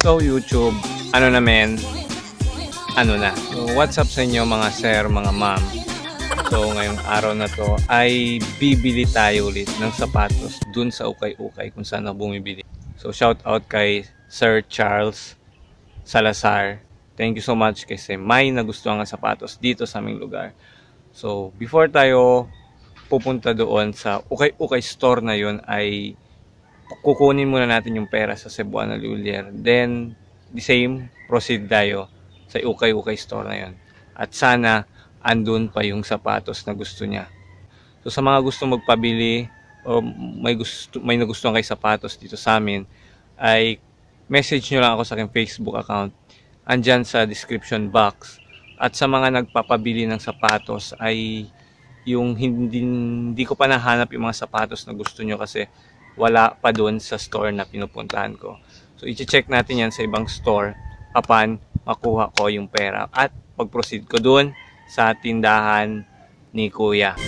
So YouTube, ano naman, ano na. So what's up sa inyo mga sir, mga ma'am. So ngayong araw na to ay bibili tayo ulit ng sapatos dun sa ukay-ukay kung saan ako bumibili. So shout out kay Sir Charles Salazar. Thank you so much kasi may nagustuhan ng sapatos dito sa aming lugar. So before tayo pupunta doon sa ukay-ukay store na yon ay kukunin muna natin yung pera sa Cebuana Lulier. Then the same, proceed tayo sa ukay-ukay store na yon. At sana andun pa yung sapatos na gusto niya. So sa mga gusto magpabili o may nagustuhan kay sapatos dito sa amin, ay message nyo lang ako sa aking Facebook account. Andyan sa description box. At sa mga nagpapabili ng sapatos ay yung hindi ko pa nahanap yung mga sapatos na gusto nyo kasi wala pa doon sa store na pinupuntahan ko. So i-check natin yan sa ibang store upon makuha ko yung pera at pag-proceed ko doon sa tindahan ni Kuya.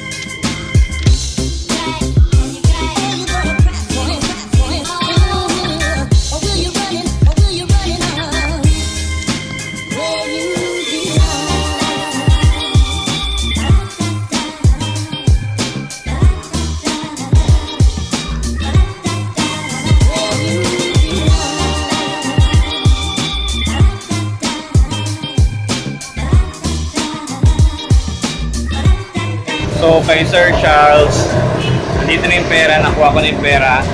So kay Sir Charles, nandito na yung pera, nakuha ko na yung pera.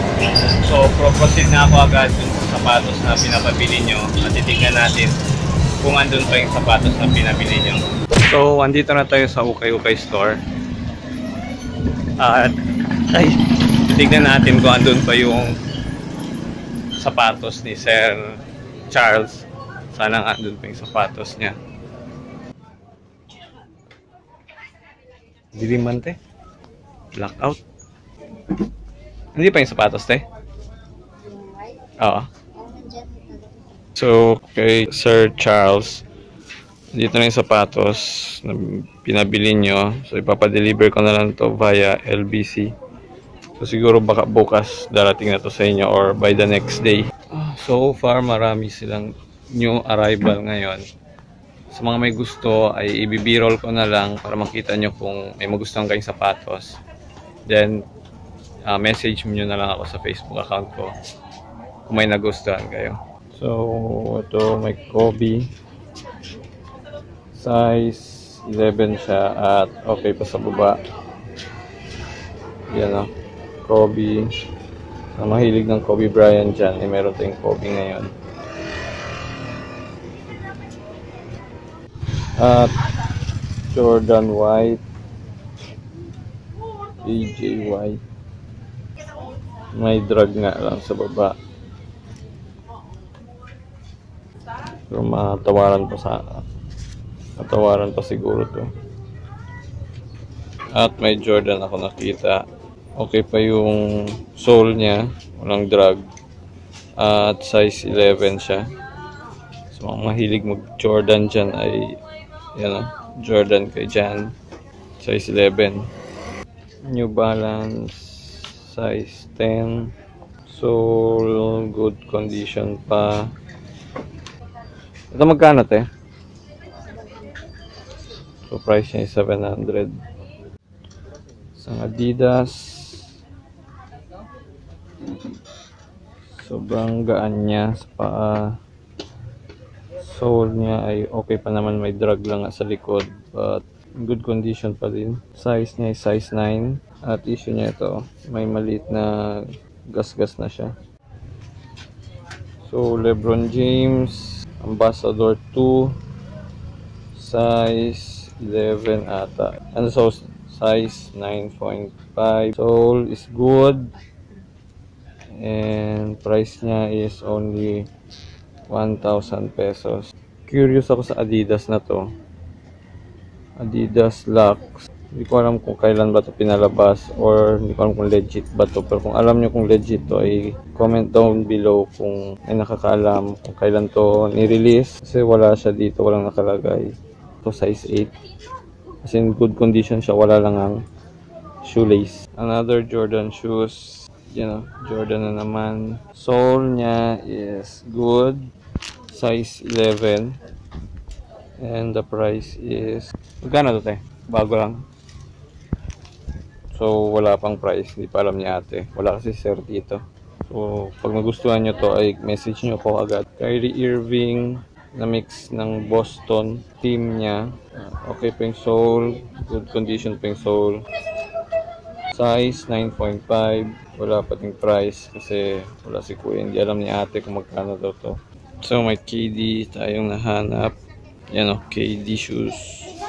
So proceed na ako agad dun sa sapatos na pinapabili nyo at titignan natin kung andun pa yung sapatos na pinabili nyo. So andito na tayo sa ukay-ukay store. At titignan natin kung andun pa yung sapatos ni Sir Charles. Sana nga andun pa yung sapatos niya. Diliman te. Blackout. Hindi pa yung sapatos te? Oo. So, kay Sir Charles, dito na yung sapatos na pinabili nyo. So, ipapadeliver ko na lang to via LBC. So, siguro baka bukas darating na to sa inyo or by the next day. So far, marami silang new arrival ngayon. Sa mga may gusto ay ibibirol ko na lang para makita nyo kung may magustuhan kayong sapatos. Then, message nyo na lang ako sa Facebook account ko kung may nagustuhan kayo. So, ito may Kobe. Size 11 siya at okay pa sa baba. Yan o. Kobe. Ang mahilig ng Kobe Bryant dyan, meron tayong Kobe ngayon. At Jordan White, AJ White, may drag nga lang sa baba. So matawaran pa siguro to. At may Jordan ako nakita. Okay pa yung sole niya, walang drag. At size 11 siya. So ang mahilig mag Jordan dyan ay yan o, Jordan kay Jan, size 11. New Balance, size 10. Sole, good condition pa. Ito magkano te? So price niya is 700. Isang Adidas. Sobrang gaan niya sa paa. Sole niya ay okay pa naman, may drag lang sa likod but good condition pa din. Size niya ay size 9 at issue niya ito, may maliit na gas-gas na siya. So LeBron James Ambassador 2, size 11 ata, and so size 9.5. Sole is good and price niya is only 1,000 pesos. Curious ako sa Adidas na to. Adidas Lux. Hindi ko alam kung kailan ba to pinalabas or hindi ko alam kung legit ba to. Pero kung alam nyo kung legit to ay comment down below kung ay nakakaalam kung kailan to ni-release. Kasi wala siya dito, walang nakalagay. To size 8. As in good condition siya, wala lang ang shoelace. Another Jordan shoes. Jordan na naman. Sole niya is good. size 11. And the price is, magkano to, te? Bago lang. So, wala pang price. Hindi pa alam ni ate. Wala kasi sir dito. So, pag nagustuhan nyo to, ay message nyo ko agad. Kyrie Irving na mix ng Boston team niya. Okay pa yung sole. Good condition pa yung sole. Size 9.5. Wala pa ting price kasi wala si kuya. Hindi alam ni ate kung magkano daw to. So, may KD tayong nahanap. Yan o, KD shoes.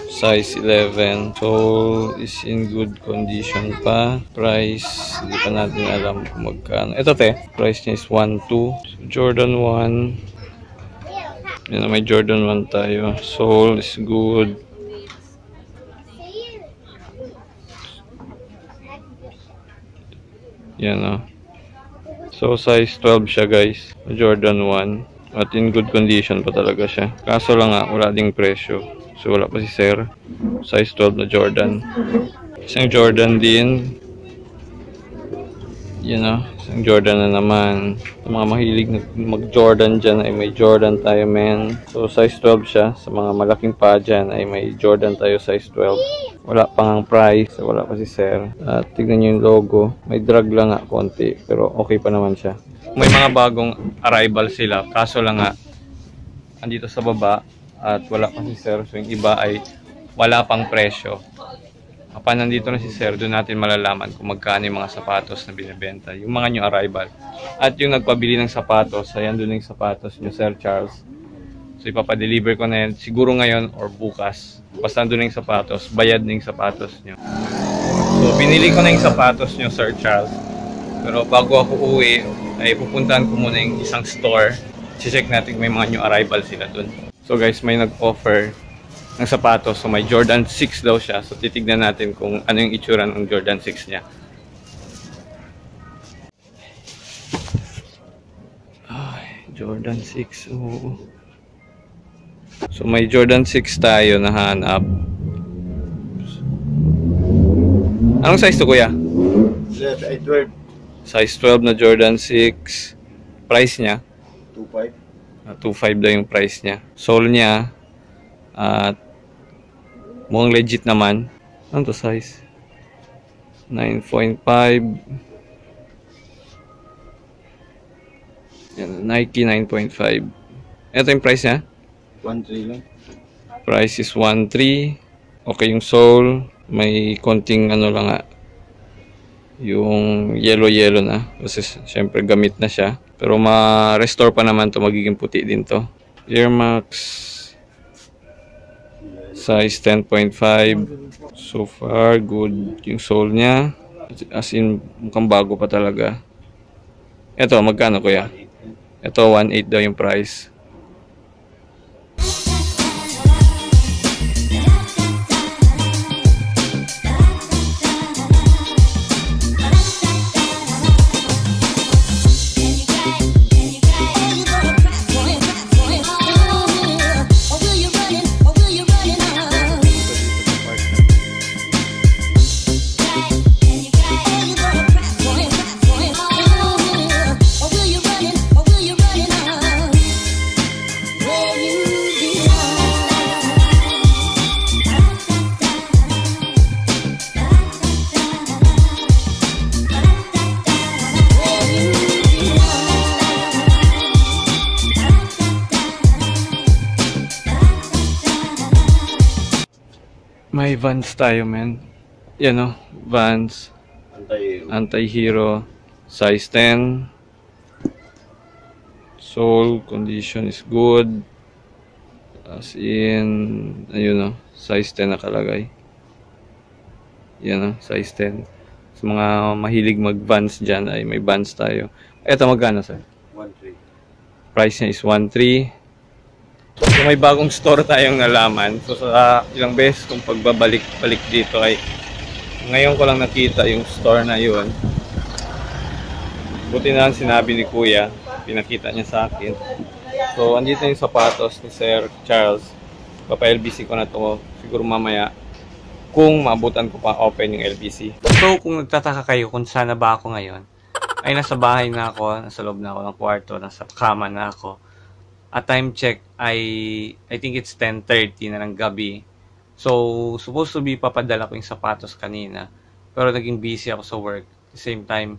Size 11. Sole is in good condition pa. Price, hindi pa natin alam kung magkano. Ito te, price niya is 1.2. So, Jordan 1. Yan, may Jordan 1 tayo. Sole is good. Yan o. So, size 12 siya guys. Jordan 1. At in good condition pa talaga siya. Kaso lang nga, wala ding presyo. So, wala pa si sir. Size 12 na Jordan. Isang Jordan din. Yan o. Isang Jordan na naman. Sa mga mahilig mag-Jordan dyan ay may Jordan tayo, men. So, size 12 siya. Sa mga malaking pa dyan ay may Jordan tayo size 12. Wala pang ang price. Wala pa si sir. At tignan nyo yung logo. May drag lang nga konti. Pero okay pa naman siya. May mga bagong arrival sila. Kaso lang nga, andito sa baba. At wala pa si sir. So, yung iba ay wala pang presyo. Kapag nandito na si sir, doon natin malalaman kung magkano yung mga sapatos na binibenta. Yung mga new arrival. At yung nagpabili ng sapatos, ayan doon yung sapatos nyo, Sir Charles. So, ipapadeliver ko na yan. Siguro ngayon or bukas. Basta doon yung sapatos, bayad na yung sapatos nyo. So, binili ko na yung sapatos nyo, Sir Charles. Pero bago ako uwi, ay pupuntahan ko muna yung isang store. Check natin kung may mga new arrival sila doon. So guys, may nag-offer ng sapatos. So may Jordan 6 daw siya. So titignan natin kung ano yung itsura ng Jordan 6 niya. Ay, Jordan 6. Oo. So may Jordan 6 tayo na hanap. Anong size to, kuya? Size 12. Size 12 na Jordan 6. Price niya? 2.5. 2.5 daw yung price niya. Sole niya. At mukhang legit naman. Ano to size? 9.5. Yan, Nike 9.5. Ito yung price niya? 1.3 lang. Price is 1.3. Okay yung sole. May konting ano lang nga. Yung yellow na. Kasi syempre gamit na siya. Pero ma-restore pa naman to, magiging puti din to. Air Max size 10.5. So far good yung sole niya. As in mukhang bago pa talaga. Ito magkano, kuya? Ito 1.8 daw yung price. May Vans tayo, men. Yan o, Vans. Anti-Hero. Size 10. Sole condition is good. As in, ayun o, size 10 nakalagay. Yan o, size 10. Sa mga mahilig mag-Vans dyan, ay may Vans tayo. Eto, magkano, sir? 1.3. Price niya is 1.3. So may bagong store tayong nalaman. So sa ilang beses kung pagbabalik-balik dito ay ngayon ko lang nakita yung store na yun. Buti na lang sinabi ni kuya, pinakita niya sa akin. So andito yung sapatos ni Sir Charles. Papa-LBC ko na to siguro mamaya kung maabutan ko pa open yung LBC. So kung nagtataka kayo kung saan na ba ako ngayon, ay nasa bahay na ako, nasa loob na ako ng kwarto, nasa kama na ako. At time check ay I think it's 10:30 na ng gabi. So, supposed to be papadala ko yung sapatos kanina. Pero naging busy ako sa work. At the same time,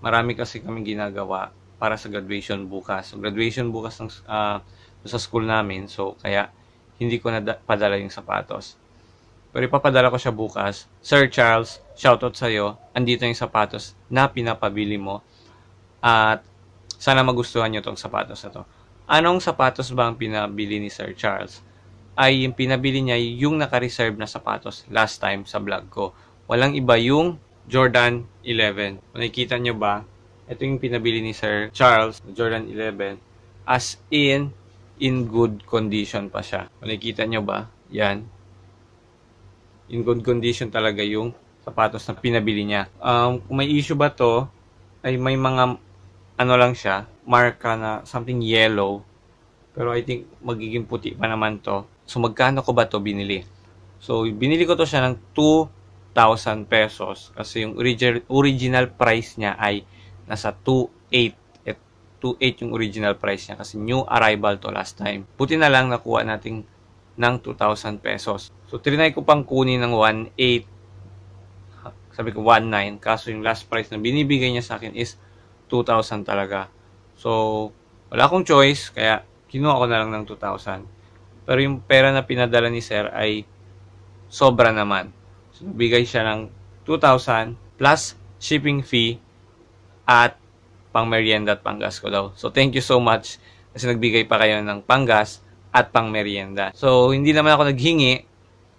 marami kasi kaming ginagawa para sa graduation bukas. So, graduation bukas ng, sa school namin. So, kaya hindi ko na padala yung sapatos. Pero ipapadala ko siya bukas. Sir Charles, shoutout sa'yo. Andito yung sapatos na pinapabili mo. At sana magustuhan nyo tong sapatos na to. Anong sapatos ba ang pinabili ni Sir Charles? Ay yung pinabili niya yung naka-reserve na sapatos last time sa vlog ko. Walang iba yung Jordan 11. Kung nakikita nyo ba, ito yung pinabili ni Sir Charles, Jordan 11. As in good condition pa siya. Kung nakikita nyo ba, yan. In good condition talaga yung sapatos na pinabili niya. Kung may issue ba to, ay may mga ano lang siya, marka na something yellow. Pero I think magiging puti pa naman to. So magkano ko ba to binili? So binili ko to siya ng 2,000 pesos. Kasi yung original price niya ay nasa 2,800. 2,800 yung original price niya. Kasi new arrival to last time. Buti na lang nakuha natin ng 2,000 pesos. So trinay ko pang kunin ng 1,800. Sabi ko 1,900. Kaso yung last price na binibigay niya sa akin is 2,000 talaga. So wala akong choice. Kaya kinuha ko na lang ng 2,000. Pero yung pera na pinadala ni Sir ay sobra naman. So, bigay siya ng 2,000 plus shipping fee at pang merienda at panggas ko daw. So, thank you so much kasi nagbigay pa kayo ng panggas at pang merienda. So, hindi naman ako naghingi.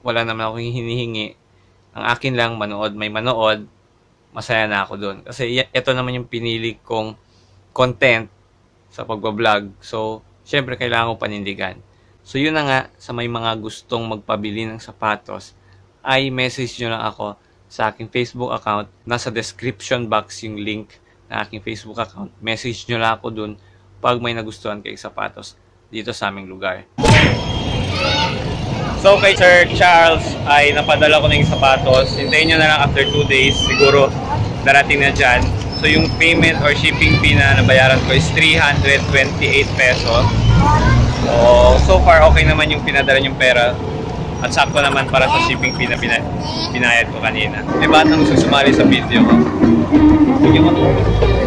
Wala naman ako hinihingi. Ang akin lang, manood, may manood. Masaya na ako dun. Kasi ito naman yung pinili kong content sa pagbablog. So, syempre, kailangan ko panindigan. So, yun na nga, sa may mga gustong magpabili ng sapatos, ay message nyo lang ako sa aking Facebook account. Nasa description box yung link na aking Facebook account. Message nyo lang ako dun pag may nagustuhan kayong sapatos dito sa aming lugar. So, kay Sir Charles ay napadala ko na yung sapatos. Hintayin nyo na lang after 2 days. Siguro darating na dyan. So, yung payment or shipping fee na nabayaran ko is 328 pesos. So far, okay naman yung pinadala yung pera. At sakto naman para sa shipping fee na binayad ko kanina. May batang gusto sumali sa video ko. Bigyan ko.